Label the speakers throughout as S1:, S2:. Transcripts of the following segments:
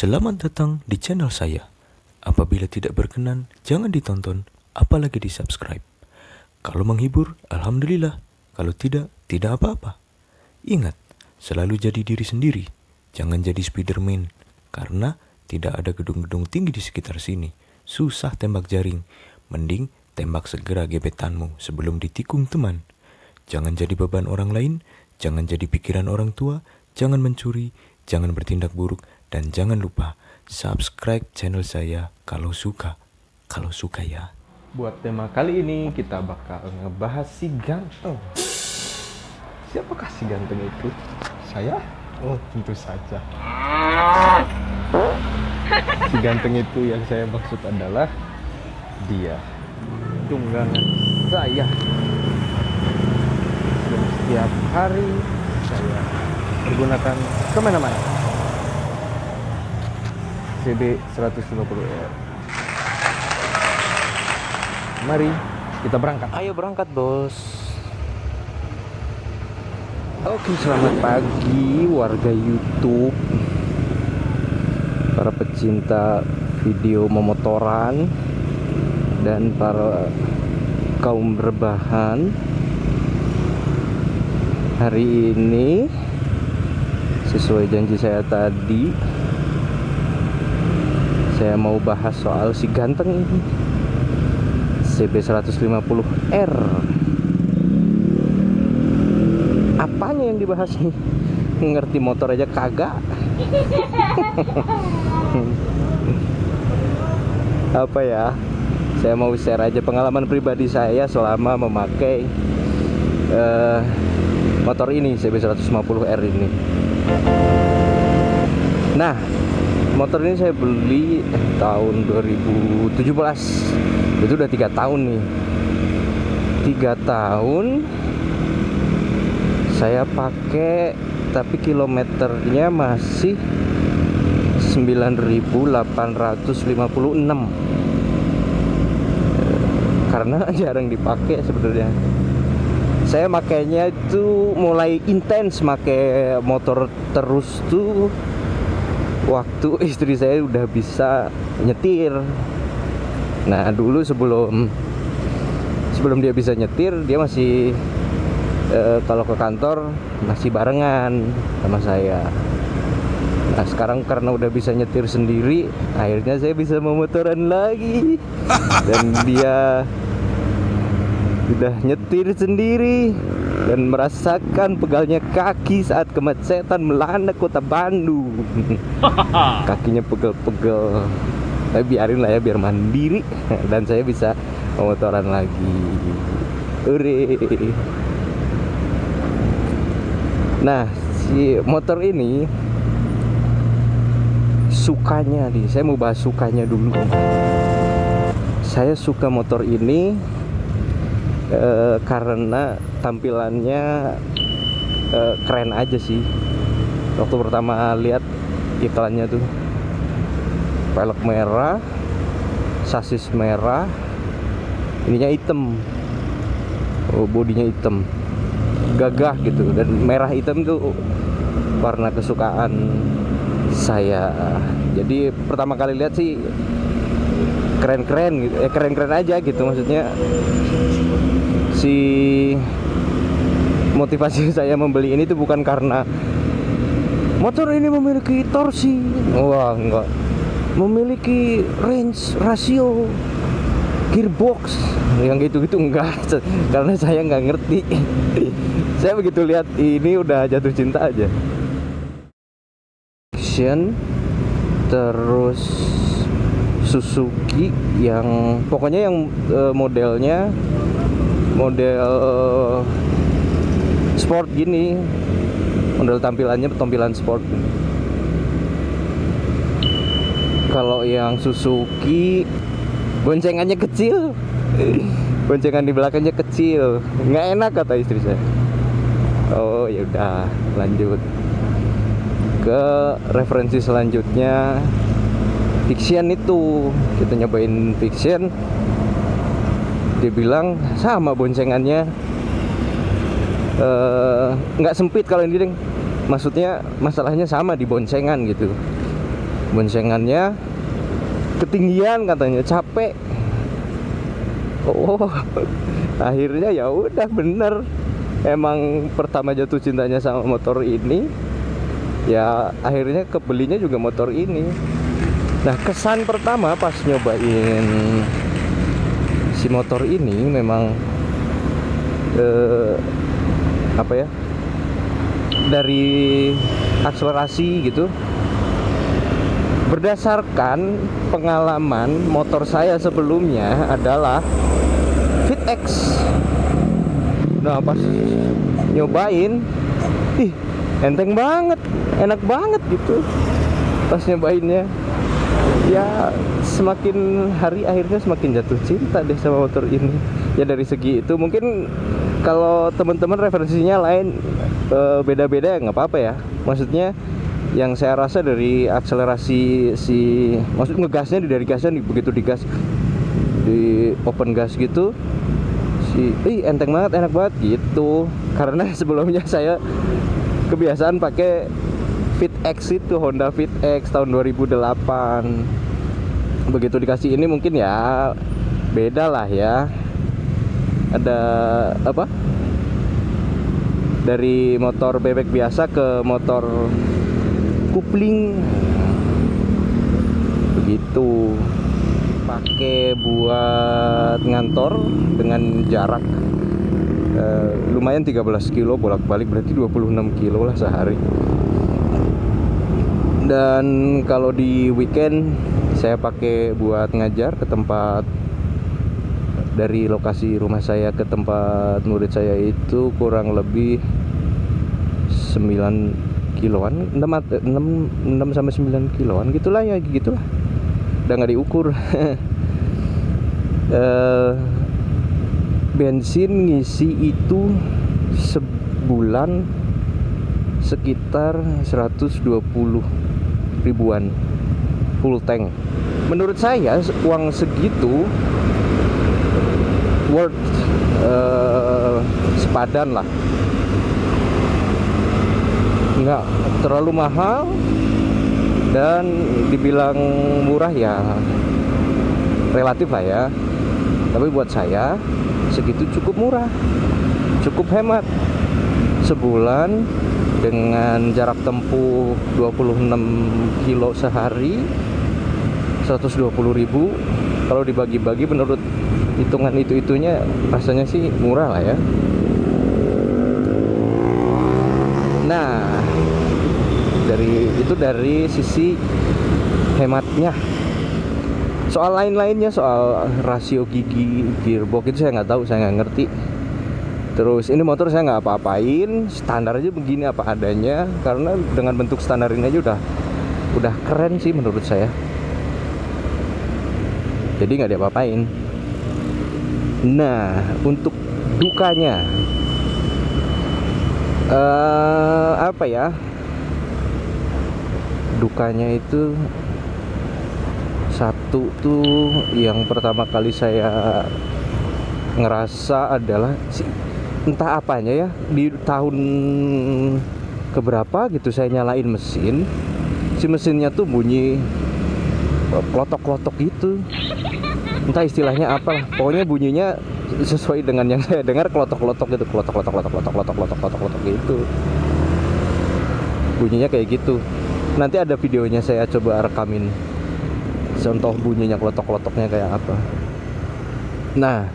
S1: Selamat datang di channel saya. Apabila tidak berkenan, jangan ditonton, apalagi di-subscribe. Kalau menghibur, alhamdulillah. Kalau tidak, tidak apa-apa. Ingat, selalu jadi diri sendiri. Jangan jadi Spiderman, karena tidak ada gedung-gedung tinggi di sekitar sini. Susah tembak jaring. Mending tembak segera gebetanmu sebelum ditikung teman. Jangan jadi beban orang lain, jangan jadi pikiran orang tua, jangan mencuri, jangan bertindak buruk, dan jangan lupa subscribe channel saya kalau suka. Kalau suka ya.
S2: Buat tema kali ini kita bakal ngebahas si ganteng. Siapakah si ganteng itu? Saya? Oh, tentu saja. Si ganteng itu yang saya maksud adalah dia, tunggangan saya. Dan setiap hari saya pergunakan kemana-mana. CB 150R. Mari kita berangkat. Ayo berangkat, bos. Oke, selamat pagi warga YouTube, para pecinta video memotoran dan para kaum rebahan. Hari ini sesuai janji saya tadi, saya mau bahas soal si ganteng ini, CB 150R. Apanya yang dibahas nih? Ngerti motor aja kagak. Apa ya? Saya mau share aja pengalaman pribadi saya selama memakai motor ini, CB 150R ini. Nah, motor ini saya beli tahun 2017. Itu udah 3 tahun nih. 3 tahun saya pakai, tapi kilometernya masih 9.856. Karena jarang dipakai sebenarnya. Saya makainya itu mulai intens pakai motor terus tuh waktu istri saya udah bisa nyetir. Nah, dulu sebelum dia bisa nyetir, dia masih kalau ke kantor masih barengan sama saya. Nah, sekarang karena udah bisa nyetir sendiri, akhirnya saya bisa memotoran lagi. Dan dia sudah nyetir sendiri dan merasakan pegalnya kaki saat kemacetan melanda kota Bandung. Kakinya pegel-pegel. Tapi biarin lah ya, biar mandiri. Dan saya bisa memotoran lagi. Ure. Nah, si motor ini sukanya nih, saya mau bahas sukanya dulu. Saya suka motor ini karena tampilannya keren aja sih. Waktu pertama lihat iklannya tuh, velg merah, sasis merah, ininya hitam, bodinya hitam, gagah gitu. Dan merah hitam tuh warna kesukaan saya. Jadi pertama kali lihat sih keren-keren gitu, keren-keren aja gitu. Maksudnya si motivasi saya membeli ini tuh bukan karena motor ini memiliki torsi, wah enggak, memiliki range ratio, gearbox, yang gitu-gitu enggak. Karena saya nggak ngerti. Saya begitu lihat ini udah jatuh cinta aja. Terus Suzuki yang pokoknya yang modelnya model sport gini, model tampilannya tampilan sport. Kalau yang Suzuki boncengannya kecil, boncengan di belakangnya kecil, nggak enak kata istri saya. Oh ya udah, lanjut ke referensi selanjutnya. Vixian itu kita nyobain Vixian, dia bilang sama boncengannya, nggak sempit kalau ini, maksudnya masalahnya sama di boncengan gitu. boncengannya ketinggian katanya, capek. Oh, akhirnya ya udah bener. Emang pertama jatuh cintanya sama motor ini, ya akhirnya kebelinya juga motor ini. Nah, kesan pertama pas nyobain si motor ini memang apa ya, dari akselerasi gitu. Berdasarkan pengalaman motor saya sebelumnya adalah FitX. Nah, pas nyobain, enteng banget, enak banget gitu. Pas nyobainnya, ya semakin hari akhirnya semakin jatuh cinta deh sama motor ini. Ya dari segi itu mungkin kalau teman-teman referensinya lain, beda-beda ya nggak apa-apa ya. Maksudnya yang saya rasa dari akselerasi maksud ngegasnya dari gasnya begitu digas di open gas gitu, enteng banget, enak banget gitu. Karena sebelumnya saya kebiasaan pakai FitX itu, Honda FitX tahun 2008. Begitu dikasih ini mungkin ya beda lah ya. Ada apa? Dari motor bebek biasa ke motor kupling begitu. Pakai buat ngantor dengan jarak lumayan 13 kilo bolak-balik, berarti 26 kilo lah sehari. Dan kalau di weekend saya pakai buat ngajar ke tempat, dari lokasi rumah saya ke tempat murid saya itu kurang lebih 9 kiloan, 6 sampai 9 kiloan gitulah ya, gitulah. Udah nggak diukur. Bensin ngisi itu sebulan sekitar 120 ribuan full tank. Menurut saya uang segitu worth sepadan lah, nggak terlalu mahal dan dibilang murah ya relatif lah ya. Tapi buat saya segitu cukup murah, cukup hemat. Sebulan dengan jarak tempuh 26 kilo sehari, 120.000. Kalau dibagi-bagi menurut hitungan itunya rasanya sih murah lah ya. Nah, dari sisi hematnya. Soal lain-lainnya, soal rasio gigi gearbox itu saya nggak tahu, saya nggak ngerti. Terus ini motor saya nggak apa-apain, standar aja begini apa adanya. Karena dengan bentuk standar ini aja udah keren sih menurut saya. Jadi nggak diapa-apain. Nah, untuk dukanya, apa ya? Dukanya itu satu tuh, yang pertama kali saya ngerasa adalah entah apanya ya, di tahun keberapa gitu saya nyalain mesin, si mesinnya tuh bunyi klotok-klotok gitu. Entah istilahnya apa lah, pokoknya bunyinya sesuai dengan yang saya dengar, klotok-klotok gitu, klotok-klotok gitu. Bunyinya kayak gitu. Nanti ada videonya, saya coba rekamin contoh bunyinya klotok-klotoknya kayak apa. Nah,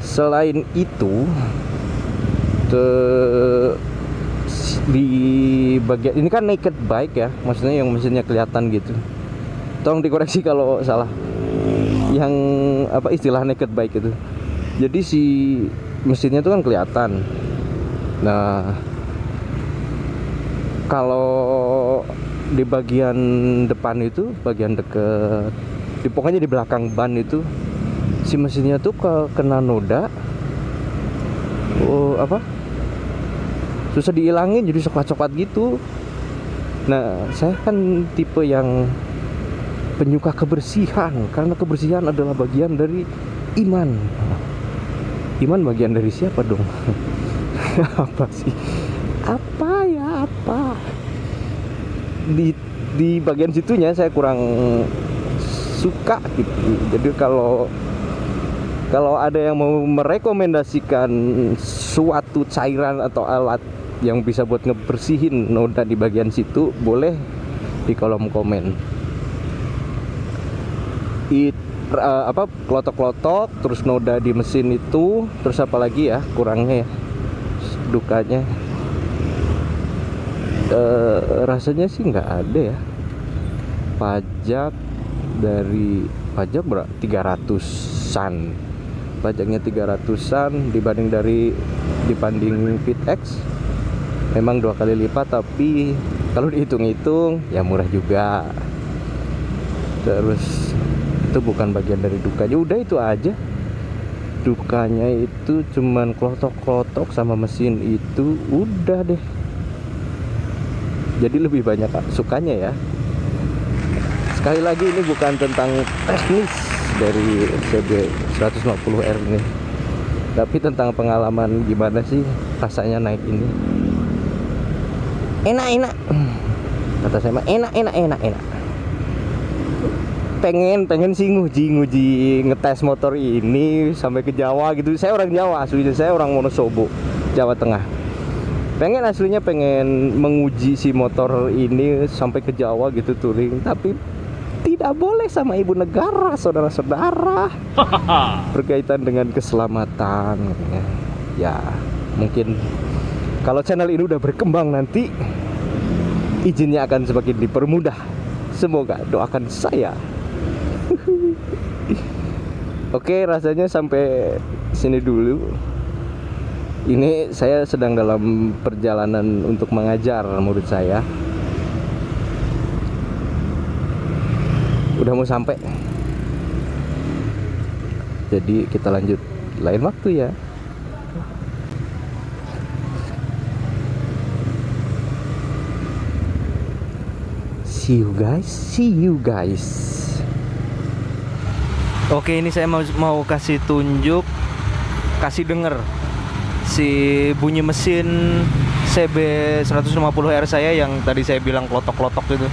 S2: selain itu di bagian ini kan naked bike ya, maksudnya yang mesinnya kelihatan gitu. Tolong dikoreksi kalau salah. Yang apa istilah naked bike itu. Jadi si mesinnya itu kan kelihatan. Nah, kalau di bagian depan itu, bagian deket, pokoknya di belakang ban itu, si mesinnya tuh kena noda, susah dihilangin, jadi coklat-coklat gitu. Nah, saya kan tipe yang penyuka kebersihan, karena kebersihan adalah bagian dari iman. Iman bagian dari siapa dong? Apa sih? Apa? di bagian situnya saya kurang suka gitu. Jadi kalau ada yang mau merekomendasikan suatu cairan atau alat yang bisa buat ngebersihin noda di bagian situ, boleh di kolom komen. Klotok-klotok, terus noda di mesin itu, terus apa lagi ya kurangnya ya, dukanya. Rasanya sih nggak ada ya. Pajak berapa? 300-an. Pajaknya 300-an dibanding PitX memang 2 kali lipat, tapi kalau dihitung-hitung ya murah juga. Terus itu bukan bagian dari dukanya, udah itu aja. Dukanya itu cuman klotok-klotok sama mesin itu, udah deh. Jadi lebih banyak sukanya ya. Sekali lagi ini bukan tentang teknis dari CB 150R ini, tapi tentang pengalaman gimana sih rasanya naik ini. Enak kata saya mah, enak. Pengen sih nguji ngetes motor ini sampai ke Jawa gitu. Saya orang Jawa aslinya, saya orang Wonosobo, Jawa Tengah. Pengen menguji si motor ini sampai ke Jawa gitu, touring, tapi tidak boleh sama ibu negara, saudara-saudara. Berkaitan dengan keselamatan ya. Mungkin kalau channel ini udah berkembang nanti, izinnya akan semakin dipermudah. Semoga, doakan saya. Oke, rasanya sampai sini dulu. Ini saya sedang dalam perjalanan untuk mengajar murid saya. Udah mau sampai. Jadi kita lanjut lain waktu ya. See you guys. Oke, ini saya mau kasih tunjuk, kasih denger si bunyi mesin CB 150R saya yang tadi saya bilang klotok-klotok gitu.